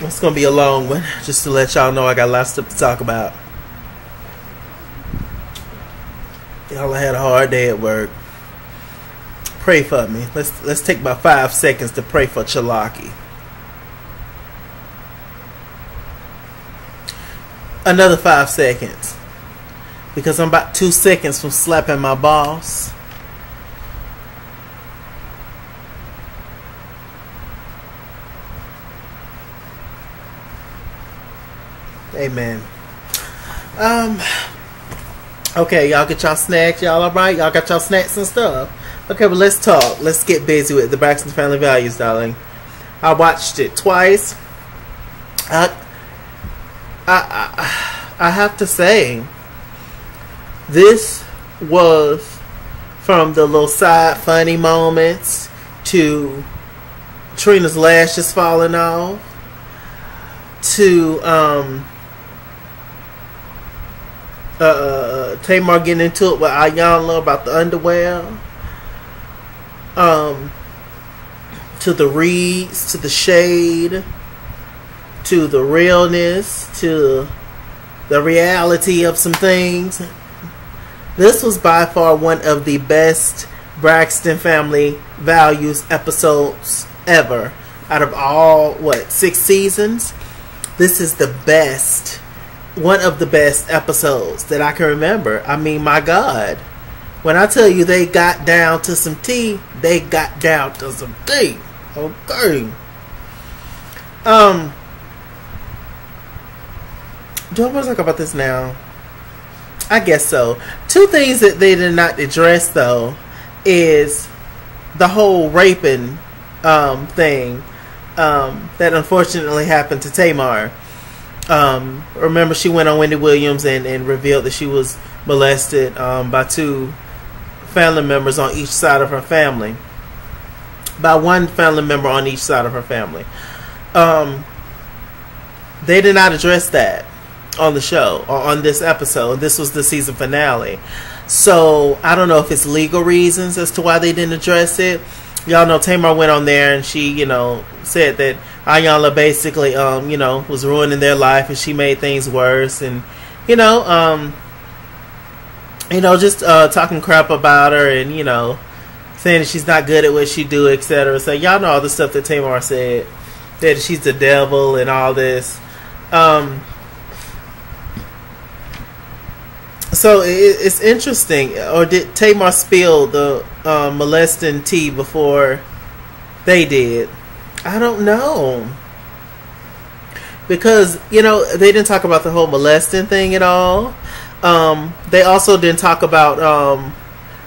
It's gonna be a long one, just to let y'all know I got lots of stuff to talk about. Y'all had a hard day at work. Pray for me. Let's take about 5 seconds to pray for Chalaki. Another 5 seconds, because I'm about 2 seconds from slapping my boss. Amen. Okay, y'all get y'all snacks. Y'all alright? Y'all got y'all snacks and stuff. Okay, well, let's talk. Let's get busy with the Braxton Family Values, darling. I watched it twice. I have to say, this was, from the little side funny moments to Trina's lashes falling off to Tamar getting into it with Ayanla about the underwear, to the reads, to the shade, to the realness, to the reality of some things. This was by far one of the best Braxton Family Values episodes ever. Out of all, 6 seasons? This is the best, one of the best episodes that I can remember. I mean, my God. When I tell you they got down to some tea, they got down to some tea. Okay. Do I want to talk about this now? I guess so. 2 things that they did not address, though, is the whole raping thing that unfortunately happened to Tamar. Remember, she went on Wendy Williams and revealed that she was molested by 2 family members on each side of her family. By 1 family member on each side of her family. They did not address that on the show or on this episode. This was the season finale. So I don't know if it's legal reasons as to why they didn't address it. Y'all know Tamar went on there and she, said that Ayanla basically, was ruining their life and she made things worse, and just talking crap about her and saying that she's not good at what she do, etc. So y'all know all the stuff that Tamar said, that she's the devil and all this. So it's interesting. Or did Tamar spill the molesting tea before they did? I don't know. Because, they didn't talk about the whole molesting thing at all. They also didn't talk about...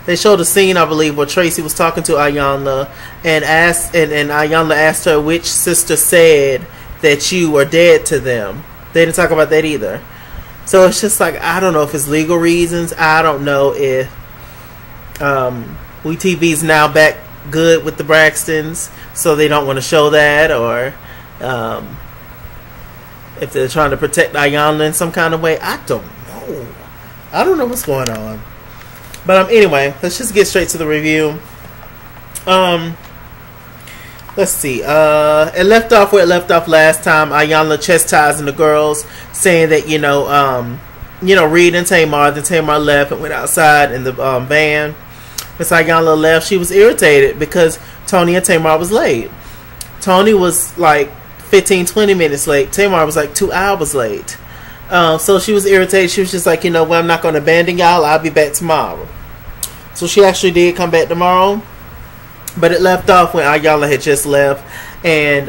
they showed a scene, I believe, where Tracy was talking to Ayanla and Ayanla asked her which sister said that you were dead to them. They didn't talk about that either. So it's just like, I don't know if it's legal reasons. I don't know if WeTV's now back good with the Braxtons, so they don't want to show that, or if they're trying to protect Ayanla in some kind of way. I don't know. I don't know what's going on. But anyway, let's just get straight to the review. Let's see. It left off where it left off last time. Ayanla chastising the girls, saying that Reed and Tamar. Then Tamar left and went outside in the van. As Ayanla left, she was irritated because Tony and Tamar was late. Tony was like 15-20 minutes late. Tamar was like 2 hours late. So she was irritated. She was just like, well, I'm not going to abandon y'all. I'll be back tomorrow. So she actually did come back tomorrow. But it left off when Ayanla had just left. And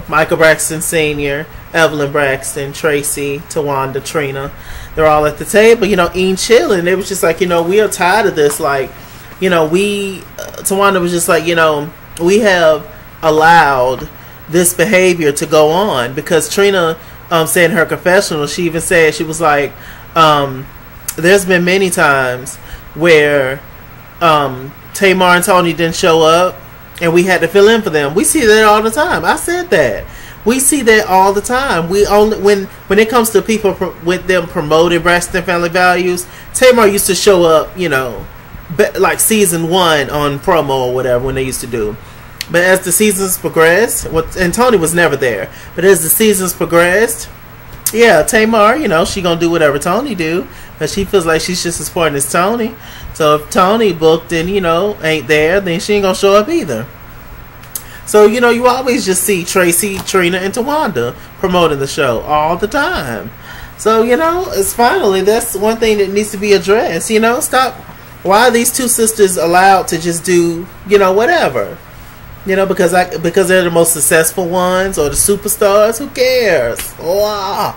Michael Braxton Sr., Evelyn Braxton, Tracy, Tawanda, Trina, they're all at the table, eating, chilling. They was just like, we are tired of this. Like, Tawanda was just like, we have allowed this behavior to go on. Because Trina said in her confessional, she even said, she was like, there's been many times where Tamar and Tony didn't show up and we had to fill in for them. We see that all the time. I said that. We see that all the time. We only when it comes to people with them promoting Braxton Family Values, Tamar used to show up, like season 1 on promo or whatever when they used to do. But as the seasons progressed, and Tony was never there, but as the seasons progressed, yeah, Tamar, she gonna do whatever Tony do, because she feels like she's just as important as Tony. So if Tony booked and ain't there, then she ain't gonna show up either. So you always just see Tracy, Trina, and Tawanda promoting the show all the time. So it's finally, that's one thing that needs to be addressed. Stop. Why are these two sisters allowed to just do whatever? Because they're the most successful ones or the superstars. Who cares? Wow.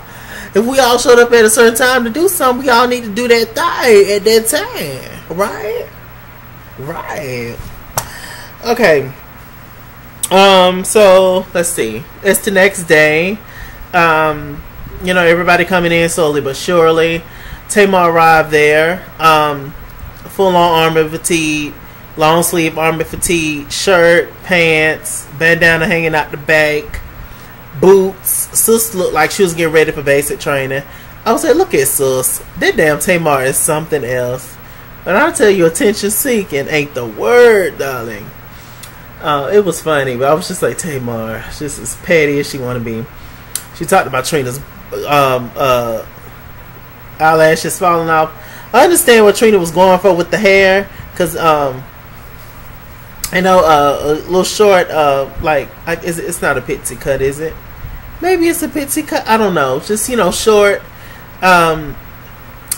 If we all showed up at a certain time to do something, we all need to do that thing at that time, right? Right. Okay. So let's see. It's the next day. Everybody coming in slowly but surely. Tamar arrived there. Full on armor fatigue. Long sleeve army fatigue shirt, pants, bandana hanging out the back, boots. Sis looked like she was getting ready for basic training. I was like, look at Sis. That damn Tamar is something else. But I'll tell you, attention seeking ain't the word, darling. It was funny, but I was just like, Tamar, she's as petty as she want to be. She talked about Trina's eyelashes falling off. I understand what Trina was going for with the hair, because a little short, it's not a pixie cut, is it? Maybe it's a pixie cut. I don't know. Just short, hair.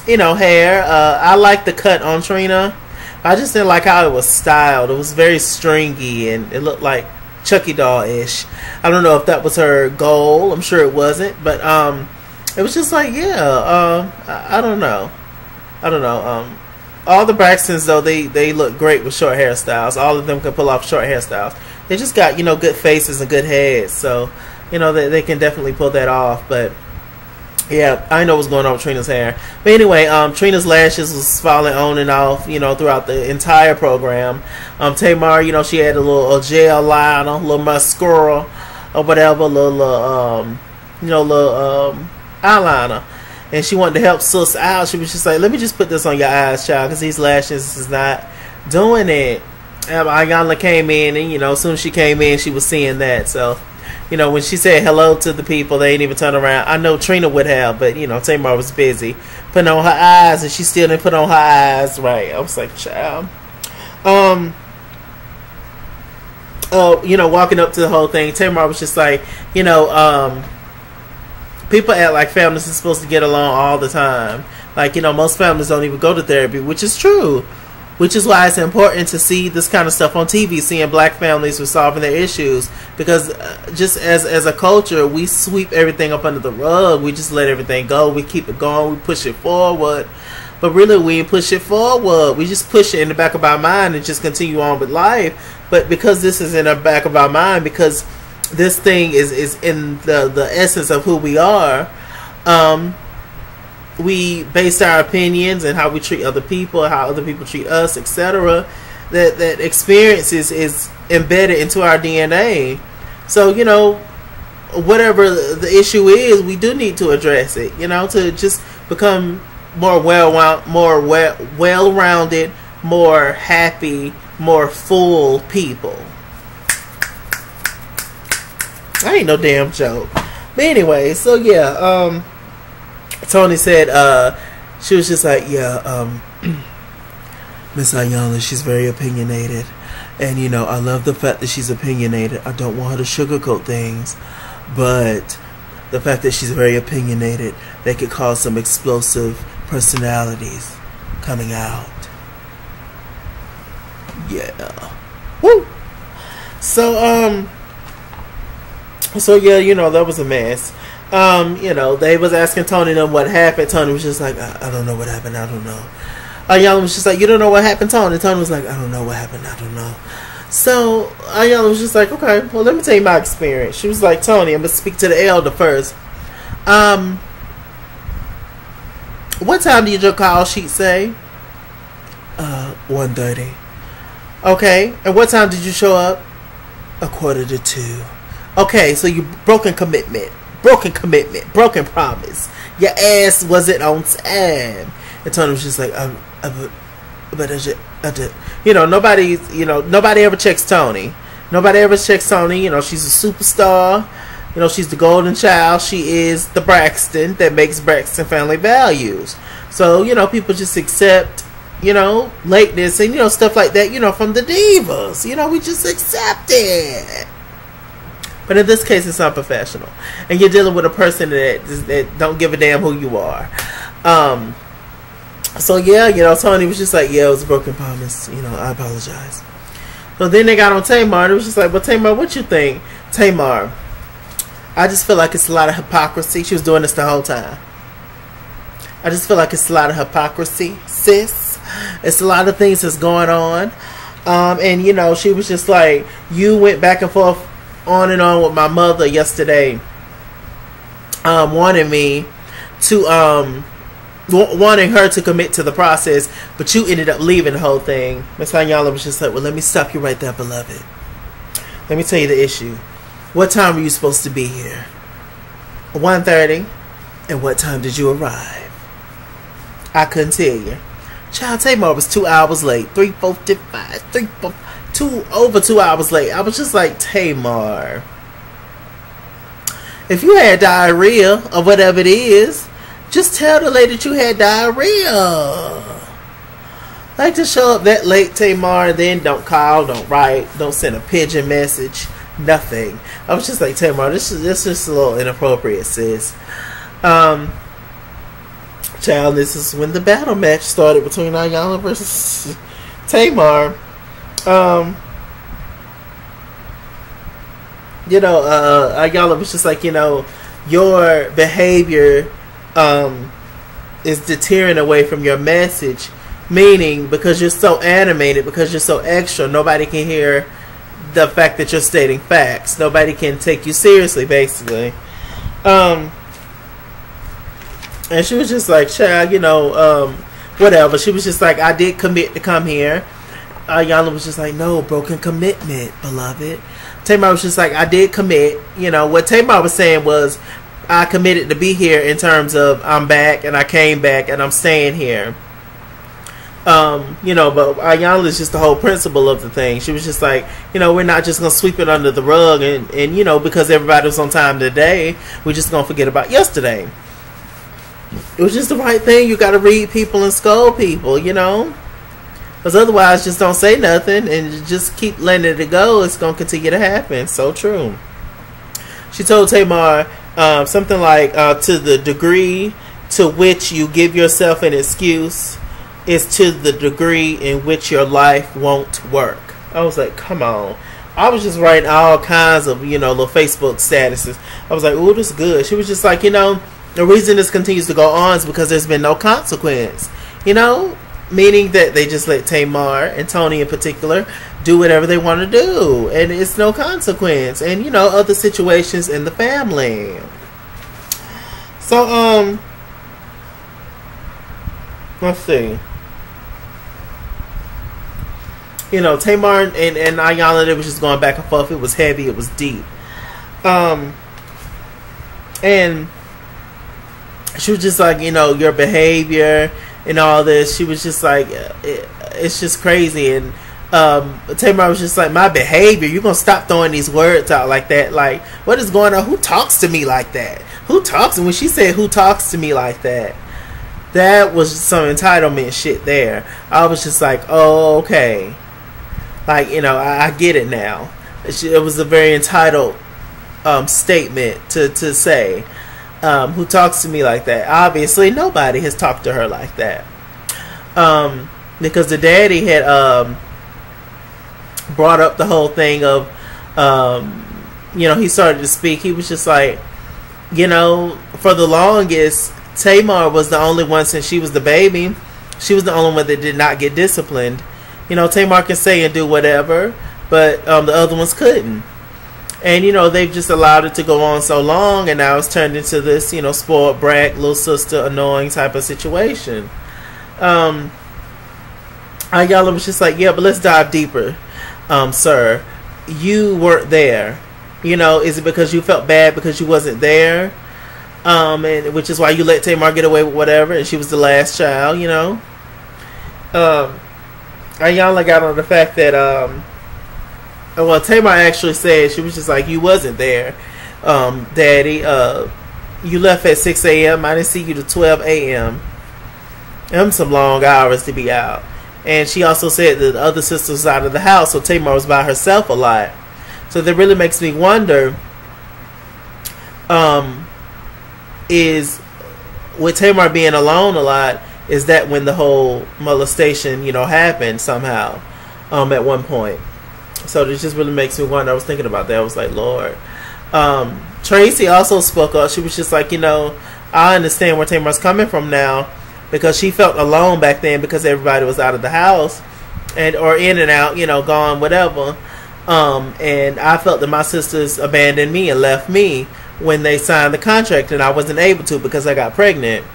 I like the cut on Trina. I just didn't like how it was styled. It was very stringy and it looked like Chucky doll-ish. I don't know if that was her goal. I'm sure it wasn't, but it was just like, I don't know. All the Braxtons, though, they look great with short hairstyles. All of them can pull off short hairstyles. They just got, good faces and good heads. So, they can definitely pull that off. But, yeah, I know what's going on with Trina's hair. But anyway, Trina's lashes was falling on and off, throughout the entire program. Tamar, she had a little gel liner, a little mascara, or whatever, little eyeliner. And she wanted to help Sis out. She was just like, let me just put this on your eyes, child, because these lashes is not doing it. Ayanna came in, and, as soon as she came in, she was seeing that. So, when she said hello to the people, they ain't even turn around. I know Trina would have, but, Tamar was busy putting on her eyes, and she still didn't put on her eyes right. I was like, child. Walking up to the whole thing, Tamar was just like, people act like families are supposed to get along all the time. Like, most families don't even go to therapy, which is true. Which is why it's important to see this kind of stuff on TV, seeing black families resolving their issues. Because just as a culture, we sweep everything up under the rug. We just let everything go. We keep it going. We push it forward. But really, we ain't push it forward. We just push it in the back of our mind and just continue on with life. But because this is in the back of our mind, because this thing is in the essence of who we are, we base our opinions and how we treat other people, how other people treat us, etc. That experience is embedded into our DNA. So, whatever the issue is, we do need to address it, to just become more well-rounded, more happy, more full people. I ain't no damn joke. But anyway, so yeah, Tony said she was just like, Miss Ayanna, she's very opinionated, and I love the fact that she's opinionated. I don't want her to sugarcoat things, but the fact that she's very opinionated, that could cause some explosive personalities coming out. Yeah. Woo. So yeah, that was a mess. They was asking Tony them what happened. Tony was just like, I don't know what happened. I don't know. Ayanna was just like, you don't know what happened, Tony? Tony was like, I don't know what happened. I don't know. So Ayanna was just like, okay, well, let me tell you my experience. She was like, Tony, I'm going to speak to the elder first. What time did your call sheet say? 1:30. Okay, and what time did you show up? 1:45. Okay, so you broken commitment, broken promise. Your ass wasn't on time. And Tony was just like, but I did. Nobody ever checks Tony. Nobody ever checks Tony. You know, she's a superstar. You know, she's the golden child. She is the Braxton that makes Braxton family values. So, you know, people just accept, you know, lateness and, you know, stuff like that, you know, from the divas. You know, we just accept it. But in this case, it's unprofessional. And you're dealing with a person that don't give a damn who you are. So, yeah, you know, Tony was just like, yeah, it was a broken promise. You know, I apologize. So then they got on Tamar, and it was just like, well, Tamar, what you think? Tamar, I just feel like it's a lot of hypocrisy. She was doing this the whole time. I just feel like it's a lot of hypocrisy, sis. It's a lot of things that's going on. And, you know, she was just like, you went back and forth on and on with my mother yesterday, wanting me to, wanting her to commit to the process, but you ended up leaving the whole thing. Miss Iyanla was just like, well, let me stop you right there, beloved. Let me tell you the issue. What time were you supposed to be here? 1:30. And what time did you arrive? I couldn't tell you. Child, Tamar was 2 hours late. 3:45. Over 2 hours late. I was just like, Tamar, if you had diarrhea or whatever it is, just tell the lady that you had diarrhea. Like to show up that late, Tamar, and then don't call, don't write, don't send a pigeon message, nothing. I was just like, Tamar, this is just a little inappropriate, sis. Child, this is when the battle match started between Iyanla versus Tamar. You know, Iyanla was just like, you know, your behavior is deterring away from your message, meaning because you're so animated, because you're so extra, nobody can hear the fact that you're stating facts. Nobody can take you seriously, basically. And she was just like, child, you know, whatever. She was just like, I did commit to come here. Iyanla was just like, no, broken commitment, beloved. Tamar was just like, I did commit. You know, what Tamar was saying was, I committed to be here in terms of I'm back and I came back and I'm staying here. You know, but Iyanla is just the whole principle of the thing. She was just like, you know, we're not just going to sweep it under the rug and, you know, because everybody was on time today, we're just going to forget about yesterday. It was just the right thing. You got to read people and scold people, you know. Because otherwise, just don't say nothing and just keep letting it go. It's going to continue to happen. So true. She told Tamar something like, to the degree to which you give yourself an excuse is to the degree in which your life won't work. I was like, come on. I was just writing all kinds of, you know, little Facebook statuses. I was like, ooh, this is good. She was just like, you know, the reason this continues to go on is because there's been no consequence. You know, meaning that they just let Tamar and Tony in particular do whatever they want to do. And it's no consequence. And, you know, other situations in the family. So, let's see. You know, Tamar and Iyanla, they was just going back and forth. It was heavy. It was deep. And she was just like, you know, your behavior and all this. She was just like, it's just crazy. And Tamar was just like, my behavior, you're going to stop throwing these words out like that. Like, what is going on? Who talks to me like that? Who talks? And when she said, who talks to me like that? That was some entitlement shit there. I was just like, oh, okay. Like, you know, I get it now. It was a very entitled statement to say. Who talks to me like that? Obviously, nobody has talked to her like that. Because the daddy had brought up the whole thing of, you know, he started to speak. He was just like, you know, for the longest, Tamar was the only one since she was the baby. She was the only one that did not get disciplined. You know, Tamar can say and do whatever, but the other ones couldn't. And, you know, they've just allowed it to go on so long, and now it's turned into this, you know, spoiled brat, little sister, annoying type of situation. Iyanla was just like, yeah, but let's dive deeper, sir. You weren't there. You know, is it because you felt bad because you wasn't there? And which is why you let Tamar get away with whatever, and she was the last child, you know? Iyanla got on the fact that, well, Tamar actually said, she was just like, you wasn't there, Daddy. You left at 6 a.m. I didn't see you to 12 a.m. Them some long hours to be out. And she also said that the other sister was out of the house, so Tamar was by herself a lot. So that really makes me wonder, is with Tamar being alone a lot, is that when the whole molestation, happened somehow, at one point. So this just really makes me wonder. I was thinking about that. I was like, Lord. Tracy also spoke up. She was just like, I understand where Tamar's coming from now, because she felt alone back then because everybody was out of the house or in and out, gone, whatever. And I felt that my sisters abandoned me and left me when they signed the contract, and I wasn't able to because I got pregnant.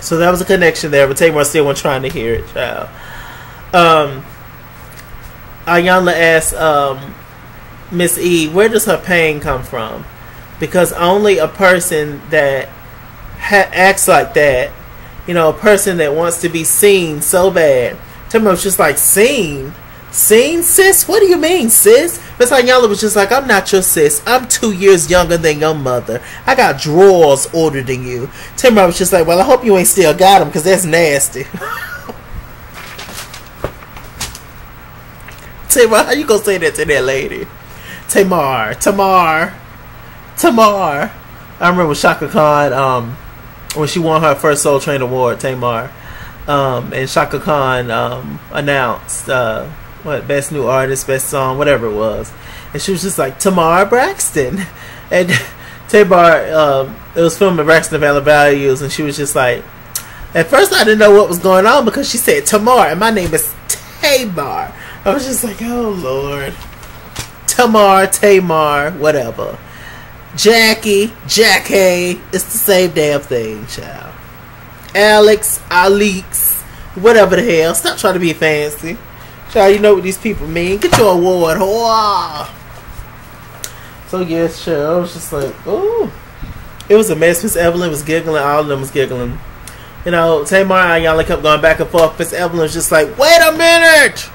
So that was a connection there, but Tamar still wasn't trying to hear it, child. Ayanla asked Miss E, where does her pain come from? Because only a person that acts like that, a person that wants to be seen so bad. Tamar was just like, seen? Seen, sis? What do you mean, sis? Miss Ayanla was just like, I'm not your sis. I'm 2 years younger than your mother. I got drawers older than you. Tamar was just like, well, I hope you ain't still got them, because that's nasty. Tamar, how you gonna say that to that lady? Tamar. I remember Shaka Khan, when she won her first Soul Train Award, Tamar, and Shaka Khan announced best new artist, best song, whatever it was, and she was just like, TamarBraxton, and Tamar, it was filmed at Braxton of Allen Values, and she was just like, at first I didn't know what was going on because she said Tamar, and my name is Tamar. I was just like, oh Lord. Tamar, whatever. Jackie, it's the same damn thing, child. Alex, whatever the hell. Stop trying to be fancy. Child, you know what these people mean. Get your award. Whoa. So yes, child, I was just like, ooh. It was a mess. Miss Evelyn was giggling. All of them was giggling. Tamar and Ayanla kept going back and forth. Miss Evelyn was just like, wait a minute.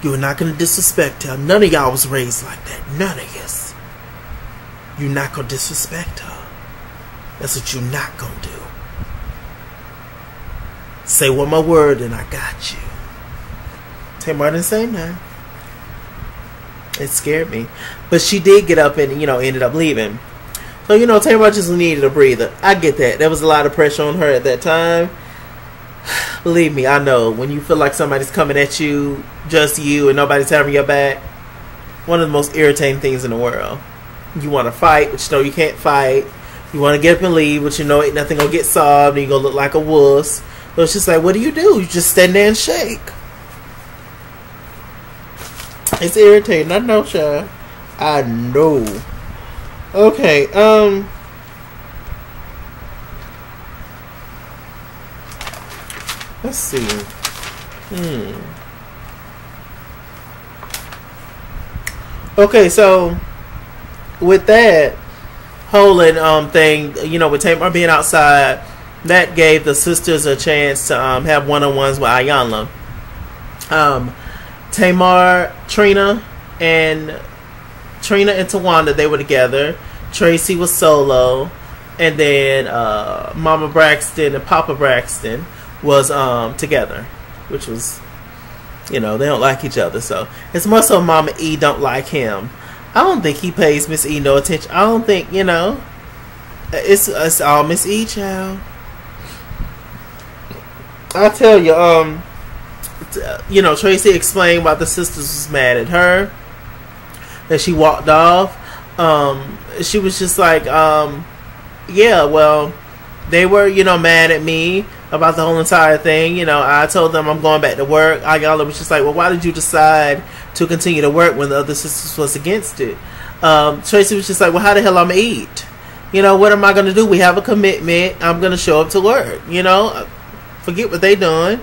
You're not going to disrespect her. None of y'all was raised like that. None of us. You're not going to disrespect her. That's what you're not going to do. Say one more word and I got you. Tamar didn't say nothing. It scared me. But she did get up and, ended up leaving. So, Tamar just needed a breather. I get that. There was a lot of pressure on her at that time. Believe me, I know. When you feel like somebody's coming at you, just you, and nobody's having your back, one of the most irritating things in the world. You want to fight, but you can't fight. You want to get up and leave, but ain't nothing going to get solved, and you're going to look like a wuss. So it's just like, what do? You just stand there and shake. It's irritating. I know, child. I know. Okay, let's see. Okay, so with that whole thing, with Tamar being outside, that gave the sisters a chance to have one-on-ones with Ayanla. Tamar, Trina and Tawanda, they were together. Tracy was solo, and then Mama Braxton and Papa Braxton was together, which was, they don't like each other, so it's more so Mama E don't like him. I don't think he pays Miss E no attention. I don't think, it's all Miss E, child. I tell you, Tracy explained why the sisters was mad at her, that she walked off. She was just like, yeah, well, they were, mad at me about the whole entire thing. I told them I'm going back to work. Ayanla was just like, well, why did you decide to continue to work when the other sisters was against it? Tracy was just like, well, how the hell I'm gonna eat? What am I gonna do? We have a commitment. I'm gonna show up to work. Forget what they doing.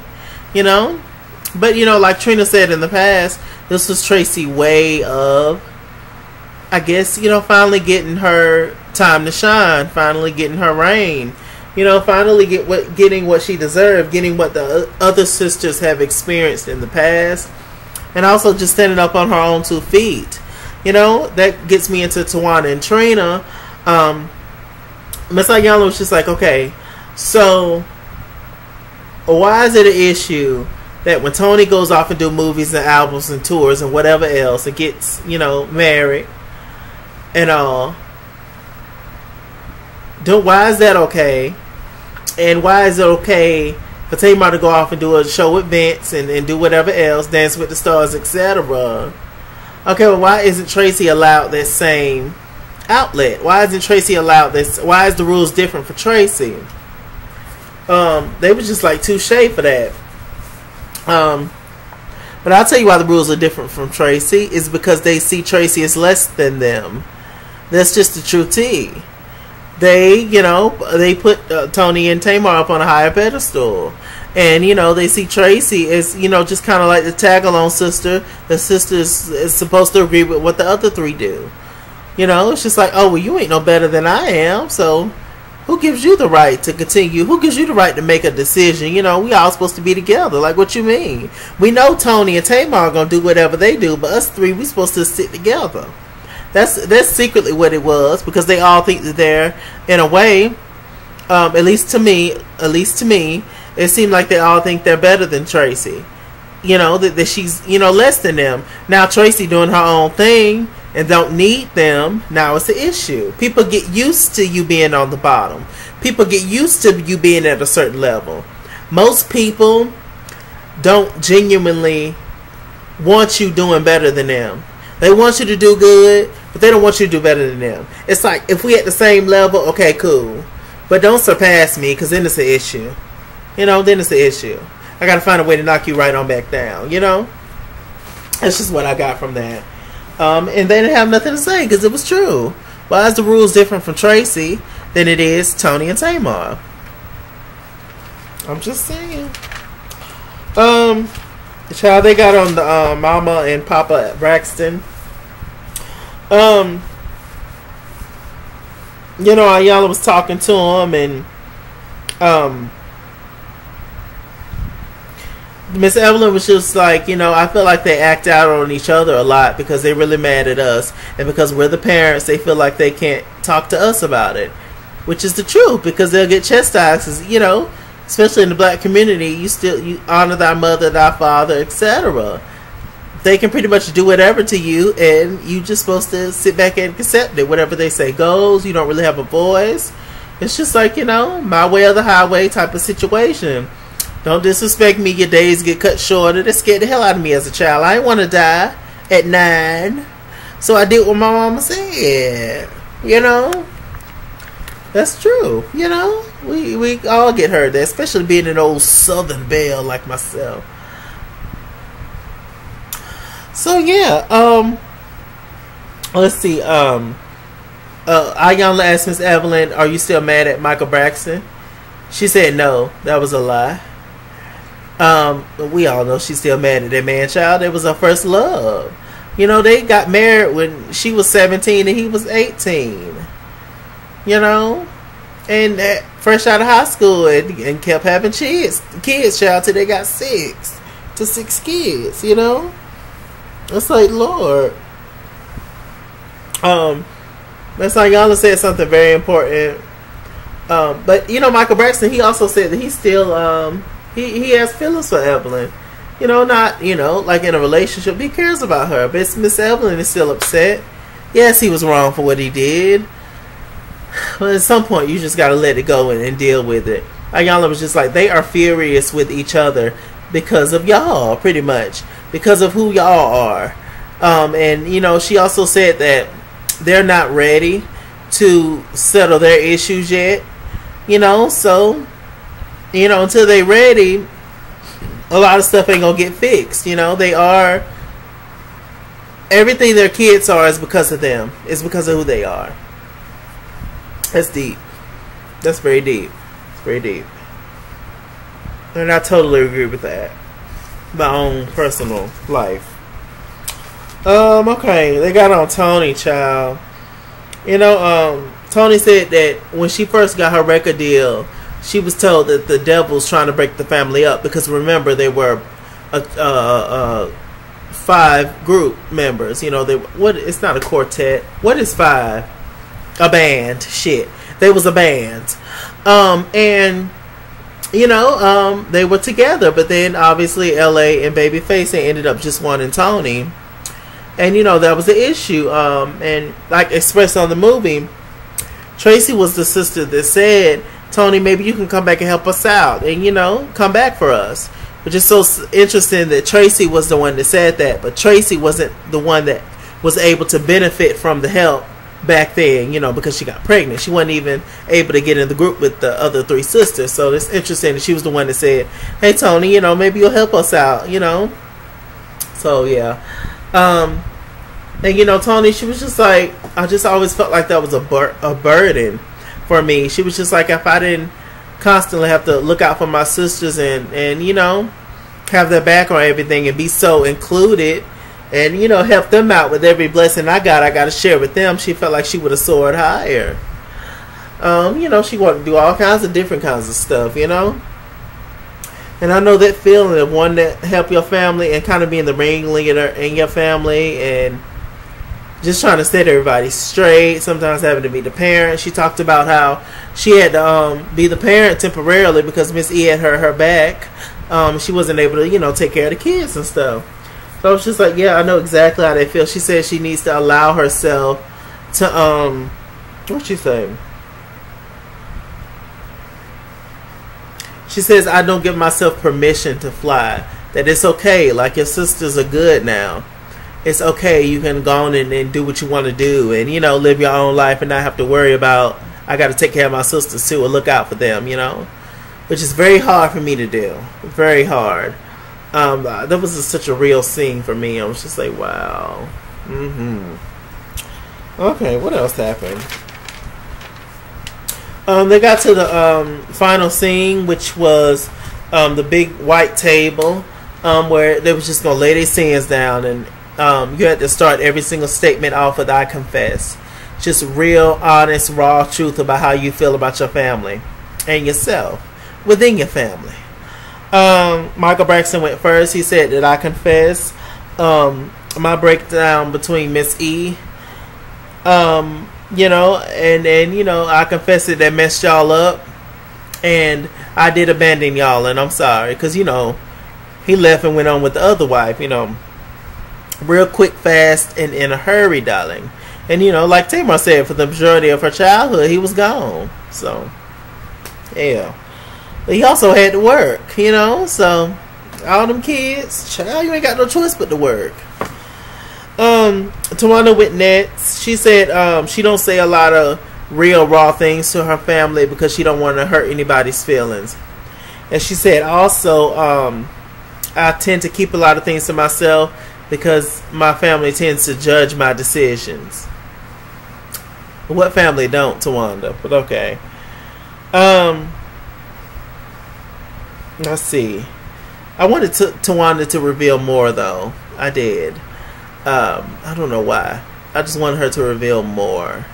But like Trina said in the past, this was Tracy's way of, I guess, finally getting her time to shine, finally getting her reign. You know, finally getting what she deserved, getting what the other sisters have experienced in the past, and also just standing up on her own 2 feet. You know, that gets me into Tawana and Trina. Miss Ayanna was just like, okay, so why is it an issue that when Tony goes off and do movies and albums and tours and whatever else and gets, you know, married and all, why is that okay? And why is it okay for Tamar to go off and do a show with Vince and do whatever else, Dance with the Stars, etc.? Okay, well, why isn't Tracy allowed that same outlet? Why isn't Tracy allowed this? Why is the rules different for Tracy? They were just like touche for that. But I'll tell you why the rules are different from Tracy is because they see Tracy as less than them. That's just the true tea. They, you know, they put Tony and Tamar up on a higher pedestal. And, you know, they see Tracy as, you know, just kind of like the tag-along sister. The sister is supposed to agree with what the other 3 do. You know, it's just like, oh, well, you ain't no better than I am. So who gives you the right to continue? Who gives you the right to make a decision? You know, we all supposed to be together. Like, what you mean? We know Tony and Tamar are going to do whatever they do. But us 3, we supposed to sit together. That's secretly what it was, because they all think that they're, in a way, at least to me, it seemed like they all think they're better than Tracy. You know, that she's, you know, less than them. Now Tracy doing her own thing and don't need them. Now it's an issue. People get used to you being on the bottom. People get used to you being at a certain level. Most people don't genuinely want you doing better than them. They want you to do good, but they don't want you to do better than them. It's like, if we at the same level, okay, cool. But don't surpass me, because then it's an issue. You know, then it's an issue. I got to find a way to knock you right on back down, you know? That's just what I got from that. And they didn't have nothing to say, because it was true. Why is the rules different from Tracy than it is Tony and Tamar? I'm just saying. The child they got on the Mama and Papa Braxton. You know, Ayanna was talking to him, and Miss Evelyn was just like, you know, I feel like they act out on each other a lot because they're really mad at us, and because we're the parents, they feel like they can't talk to us about it, which is the truth, because they'll get chastised, 'cause, you know, especially in the black community, you honor thy mother, thy father, etc. They can pretty much do whatever to you, and you just supposed to sit back and accept it. Whatever they say goes. You don't really have a voice. It's just like, you know, my way or the highway type of situation. Don't disrespect me. Your days get cut shorter. That scared the hell out of me as a child. I didn't want to die at 9, so I did what my mama said. You know. That's true. You know, we all get hurt there, especially being an old Southern belle like myself. So yeah, let's see. Ayanna asked Miss Evelyn, "Are you still mad at Michael Braxton?" She said no. That was a lie. We all know she's still mad at that man child. It was her first love. You know, they got married when she was 17 and he was 18. You know, and fresh out of high school, and kept having kids child, till they got 6 kids. You know, it's like, Lord. That's how Ayanna said something very important. But you know, Michael Braxton, he also said that he still he has feelings for Evelyn. You know, not, you know, like in a relationship, he cares about her, but Miss Evelyn is still upset. Yes, he was wrong for what he did. But at some point, you just got to let it go and deal with it. Ayanna was just like, they are furious with each other because of y'all, pretty much. Because of who y'all are. And, you know, she also said that they're not ready to settle their issues yet. You know, so, you know, until they're ready, a lot of stuff ain't going to get fixed. You know, they are, everything their kids are is because of them. It's because of who they are. That's deep. That's very deep. It's very deep. And I totally agree with that. My own personal life. Okay. They got on Tony, child. You know, Tony said that when she first got her record deal, she was told that the devil's trying to break the family up, because remember, they were 5 group members. You know, it's not a quartet. What is 5? A band. Shit. They was a band. And you know, they were together, but then obviously LA and Babyface, they ended up just wanting Tony. And you know, that was the issue. And like expressed on the movie, Tracy was the sister that said, Tony, maybe you can come back and help us out, and you know, come back for us. Which is so interesting that Tracy was the one that said that, but Tracy wasn't the one that was able to benefit from the help back then, you know, because she got pregnant. She wasn't even able to get in the group with the other 3 sisters. So it's interesting that she was the one that said, hey Tony, you know, maybe you'll help us out, you know. So yeah. And you know, Tony, she was just like, I just always felt like that was a burden for me. She was just like, if I didn't constantly have to look out for my sisters and you know, have their back on everything and be so included and, you know, help them out with every blessing I got to share with them, she felt like she would have soared higher. You know, she wanted to do all kinds of different kinds of stuff, you know. And I know that feeling of wanting to help your family and kind of being the ringleader in your family and just trying to set everybody straight, sometimes having to be the parent. She talked about how she had to be the parent temporarily because Miss E had her back. She wasn't able to, you know, take care of the kids and stuff. So I was just like, yeah, I know exactly how they feel. She said she needs to allow herself to, what'd she say? She says, I don't give myself permission to fly. That it's okay. Like, your sisters are good now. It's okay. You can go on and do what you want to do. And, you know, live your own life and not have to worry about, I got to take care of my sisters too, or look out for them, you know. Which is very hard for me to do. Very hard. That was such a real scene for me. I was just like, wow. Okay, what else happened? They got to the final scene, which was the big white table, where they was just going to lay their sins down, and you had to start every single statement off with I confess. Just real, honest, raw truth about how you feel about your family and yourself within your family. Michael Braxton went first. He said that I confess my breakdown between Miss E, you know, and you know, I confess that messed y'all up, and I did abandon y'all, and I'm sorry, because you know, he left and went on with the other wife, you know, real quick, fast, and in a hurry, darling. And you know, like Tamar said, for the majority of her childhood, he was gone. So yeah. But he also had to work, you know, so all them kids, child, you ain't got no choice but to work. Tawana went next. She said she don't say a lot of real raw things to her family because she don't want to hurt anybody's feelings. And she said also I tend to keep a lot of things to myself because my family tends to judge my decisions. What family don't, Tawanda? But okay. Let's see. I wanted Tawanda to reveal more, though. I did. I don't know why. I just wanted her to reveal more.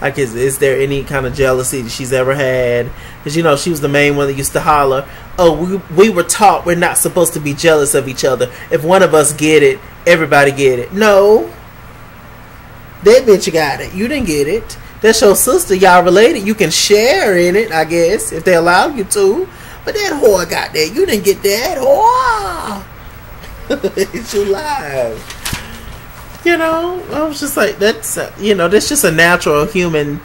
Like, is there any kind of jealousy that she's ever had? Because, you know, she was the main one that used to holler, oh, we were taught we're not supposed to be jealous of each other. If one of us get it, everybody get it. No. That bitch got it. You didn't get it. That's your sister. Y'all related. You can share in it, I guess, if they allow you to. But that whore got that. You didn't get that. Whore. It's your life. You know, I was just like, that's, you know, that's just a natural human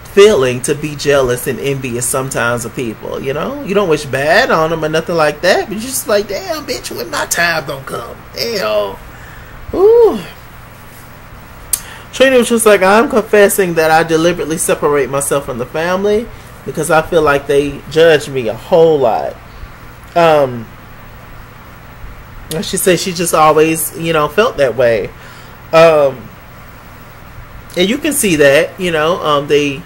feeling to be jealous and envious sometimes of people, you know? You don't wish bad on them or nothing like that, but you're just like, damn, bitch, when my time gonna come? Hell. Ooh. Trina was just like, I'm confessing that I deliberately separate myself from the family because I feel like they judge me a whole lot. She said she just always, you know, felt that way. And you can see that, you know, they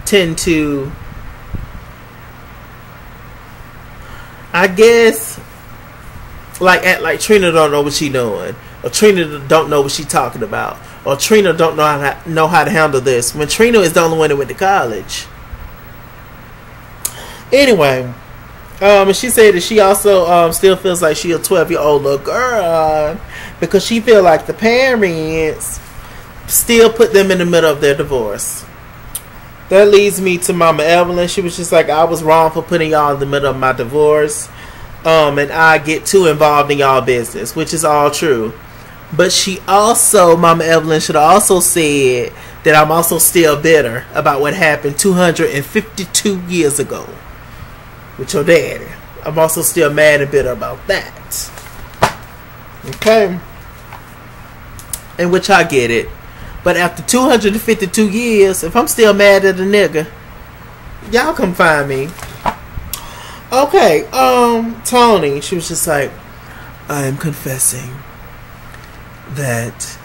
tend to, I guess, like act like Trina don't know what she doing, or Trina don't know what she talking about, or Trina don't know how to handle this, when Trina is the only one that went to college. Anyway, and she said that she also still feels like she a 12-year-old little girl because she feel like the parents still put them in the middle of their divorce. That leads me to Mama Evelyn. She was just like, I was wrong for putting y'all in the middle of my divorce. And I get too involved in y'all business, which is all true. But she also, Mama Evelyn should have also said that I'm also still bitter about what happened 252 years ago with your daddy. I'm also still mad and bitter about that. Okay? In which I get it. But after 252 years, if I'm still mad at a nigga, y'all come find me. Okay, Tony, she was just like, I am confessing that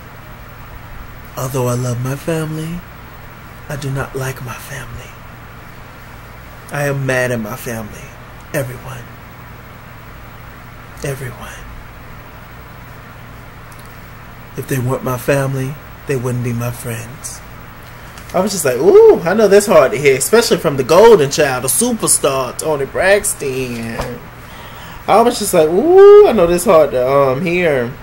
although I love my family, I do not like my family. I am mad at my family. Everyone. If they weren't my family, they wouldn't be my friends. I was just like, ooh, I know that's hard to hear, especially from the golden child, the superstar, TamarBraxton. I was just like, ooh, I know that's hard to hear.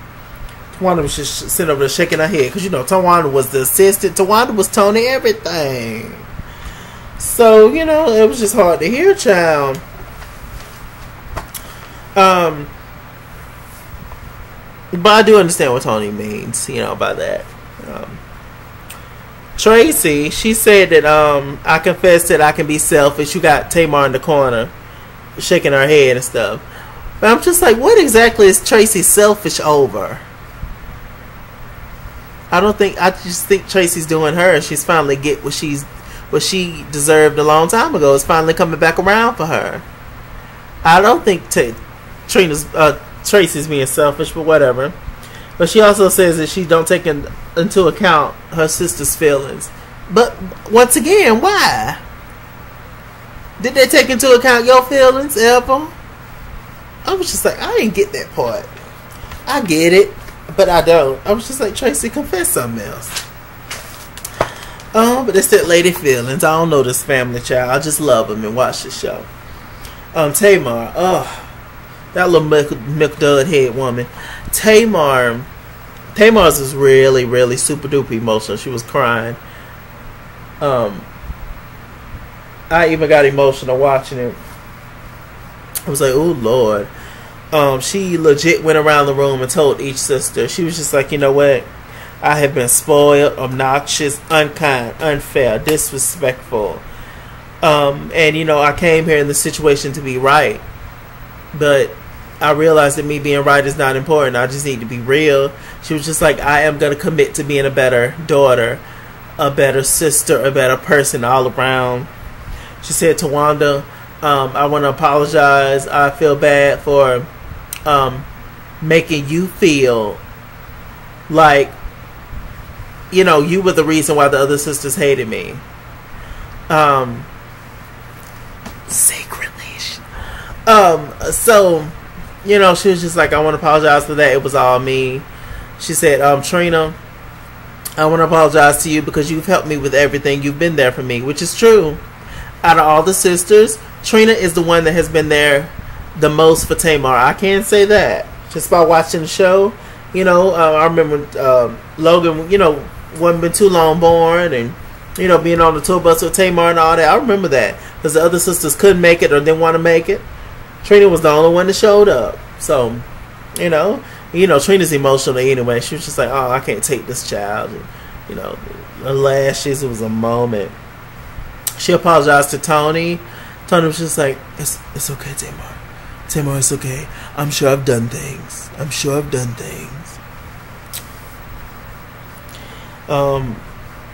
Tawanda was just sitting over there shaking her head, because you know Tawanda was the assistant. Tawanda was Tony everything. So, you know, it was just hard to hear, child. But I do understand what Tony means, you know, by that. Tracy, she said that I confess that I can be selfish. You got Tamar in the corner shaking her head and stuff. But I'm just like, what exactly is Tracy selfish over? I just think Tracy's doing her. She's finally get what she deserved a long time ago. It's finally coming back around for her. I don't think Tracy's being selfish, but whatever. But she also says that she don't take into account her sister's feelings. But once again, why? Did they take into account your feelings ever? I was just like, I didn't get that part. I get it, but I don't. I was just like, Tracy, confess something else. But it's that lady feelings. I don't know this family child. I just love them and watch the show. Tamar, that little milk dud head woman. Tamar's was really, really super duper emotional. She was crying. I even got emotional watching it. I was like, oh Lord. She legit went around the room and told each sister. She was just like, you know what? I have been spoiled, obnoxious, unkind, unfair, disrespectful. And you know, I came here in the situation to be right. But I realized that me being right is not important. I just need to be real. She was just like, I am going to commit to being a better daughter, a better sister, a better person all around. She said, Tawanda, I want to apologize. I feel bad for making you feel like, you know, you were the reason why the other sisters hated me. Secretly. So, you know, she was just like, I want to apologize for that. It was all me. She said, Trina, I want to apologize to you because you've helped me with everything. You've been there for me, which is true. Out of all the sisters, Trina is the one that has been there the most for Tamar. I can't say that. Just by watching the show, you know, I remember Logan, you know, wasn't been too long born and, you know, being on the tour bus with Tamar and all that. I remember that because the other sisters couldn't make it or didn't want to make it. Trina was the only one that showed up. So, you know, Trina's emotional anyway. She was just like, oh, I can't take this child. And, you know, the lashes, it was a moment. She apologized to Tony. Tony was just like, it's okay, Tamar. Tamar, it's okay. I'm sure I've done things.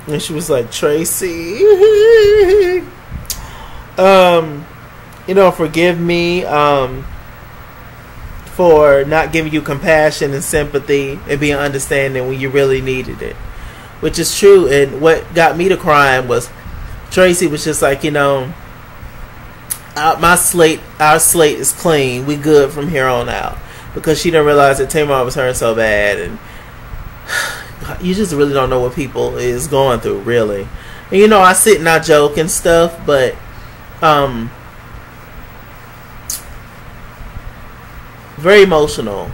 And she was like, Tracy, you know, forgive me for not giving you compassion and sympathy and being understanding when you really needed it, which is true. And what got me to crying was Tracy was just like, you know, our slate is clean. We good from here on out, because she didn't realize that Tamar was hurting so bad. And you just really don't know what people is going through, really. And you know, I sit and I joke and stuff, but very emotional,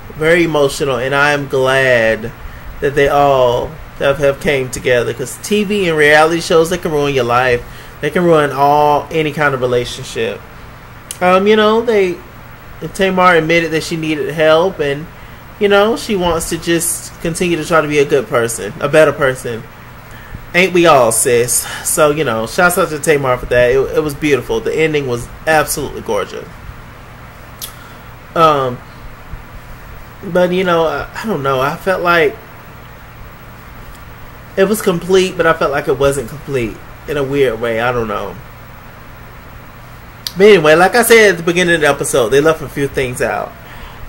and I am glad that they all have came together, because TV and reality shows, they can ruin your life. They can ruin any kind of relationship. Tamar admitted that she needed help, and she wants to just continue to try to be a good person, a better person. Ain't we all, sis? So, shouts out to Tamar for that. It was beautiful. The ending was absolutely gorgeous. But I don't know. I felt like it was complete, but I felt like it wasn't complete in a weird way. I don't know. But anyway, like I said at the beginning of the episode, they left a few things out.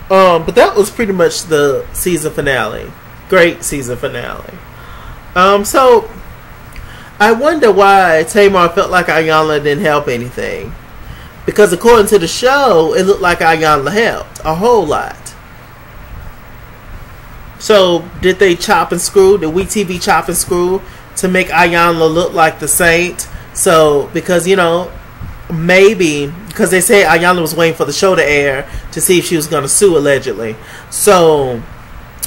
But that was pretty much the season finale. Great season finale. So I wonder why Tamar felt like Iyanla didn't help anything. Because according to the show, it looked like Iyanla helped a whole lot. So did they chop and screw? Did WeTV chop and screw to make Iyanla look like the saint? So because maybe because they say Iyanla was waiting for the show to air to see if she was going to sue, allegedly. So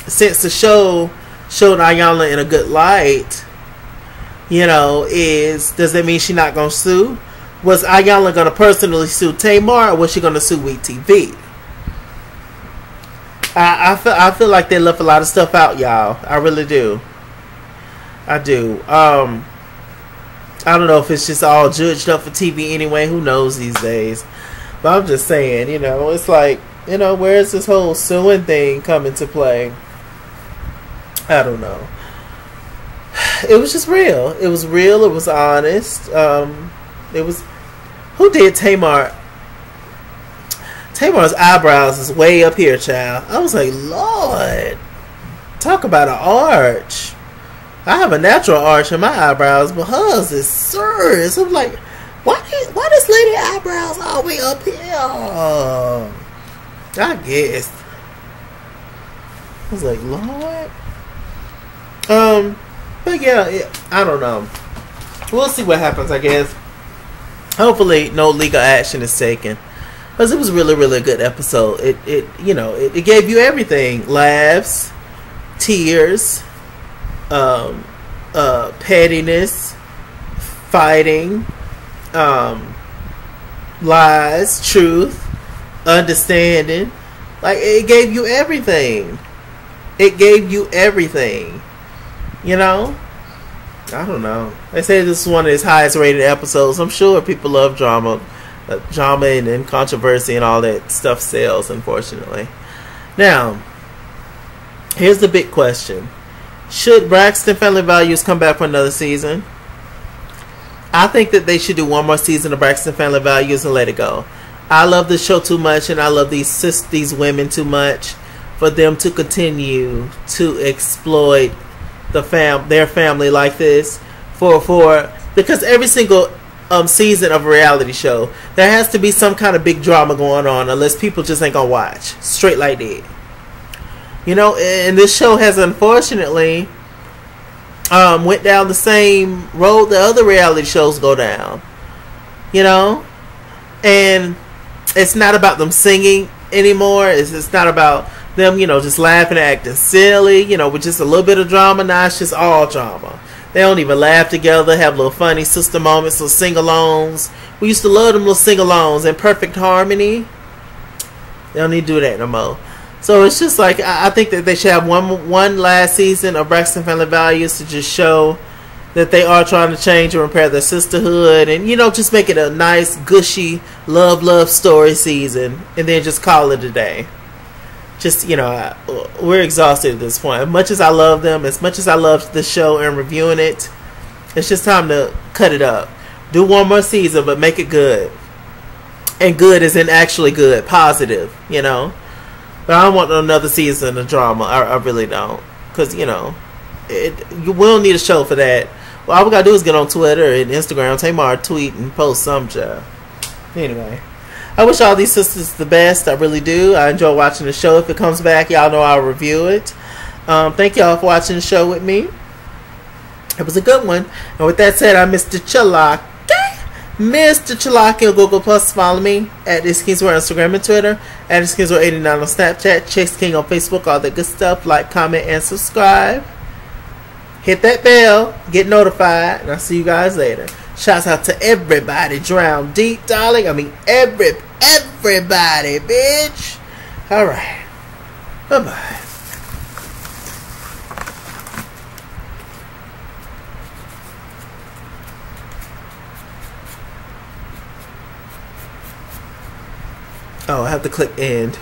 since the show showed Iyanla in a good light, does that mean she's not going to sue? Was Iyanla going to personally sue Tamar, or was she going to sue WeTV? I feel like they left a lot of stuff out, y'all. I really do. I do. I don't know if it's just all judged up for TV anyway. Who knows these days? But I'm just saying, it's like, where's this whole suing thing come into play? I don't know. It was just real. It was real. It was honest. It was... Who did Tamar? Tamar's eyebrows is way up here, child. I was like, Lord. Talk about an arch. I have a natural arch in my eyebrows, but hers is serious. I'm like, why this lady eyebrows all the way up here? I guess. I was like, Lord. But yeah, I don't know. We'll see what happens, I guess. Hopefully no legal action is taken. Because it was really, really a good episode. It gave you everything. Laughs, tears, pettiness, fighting, lies, truth, understanding. Like, it gave you everything. It gave you everything. I don't know. They say this is one of his highest rated episodes. I'm sure people love drama. Drama and controversy and all that stuff sells, unfortunately. Now, here's the big question. Should Braxton Family Values come back for another season? I think that they should do one more season of Braxton Family Values and let it go. I love this show too much, and I love these women too much for them to continue to exploit their family like this because every single season of a reality show, there has to be some kind of big drama going on, unless people just ain't gonna watch straight like that. And this show has unfortunately went down the same road that other reality shows go down. And it's not about them singing anymore. It's not about them, just laughing and acting silly, with just a little bit of drama. Now it's just all drama. They don't even laugh together, have little funny sister moments, little sing-alongs. We used to love them little sing-alongs in perfect harmony. They don't need to do that no more. So it's just like, I think that they should have one last season of Braxton Family Values to just show that they are trying to change and repair their sisterhood, and just make it a nice, gushy love story season, and then just call it a day. Just, we're exhausted at this point. As much as I love them, as much as I love the show and reviewing it, it's just time to cut it up. Do one more season, but make it good. And good is in actually good, positive, But I don't want another season of drama. I really don't. Because, we don't need a show for that. Well, all we got to do is get on Twitter and Instagram, Tamar, tweet, and post some job. Anyway. I wish all these sisters the best. I really do. I enjoy watching the show. If it comes back, y'all know I'll review it. Thank y'all for watching the show with me. It was a good one. And with that said, I'm Mr. Chalake. Mr. Chalaki on Google Plus. Follow me at ItsKingsWorld on Instagram and Twitter. At ItsKingsWorld89 on Snapchat. Chase King on Facebook. All that good stuff. Like, comment, and subscribe. Hit that bell. Get notified. And I'll see you guys later. Shouts out to everybody. Drown deep, darling. I mean, everybody, bitch. Alright. Bye-bye. Oh, I have to click end.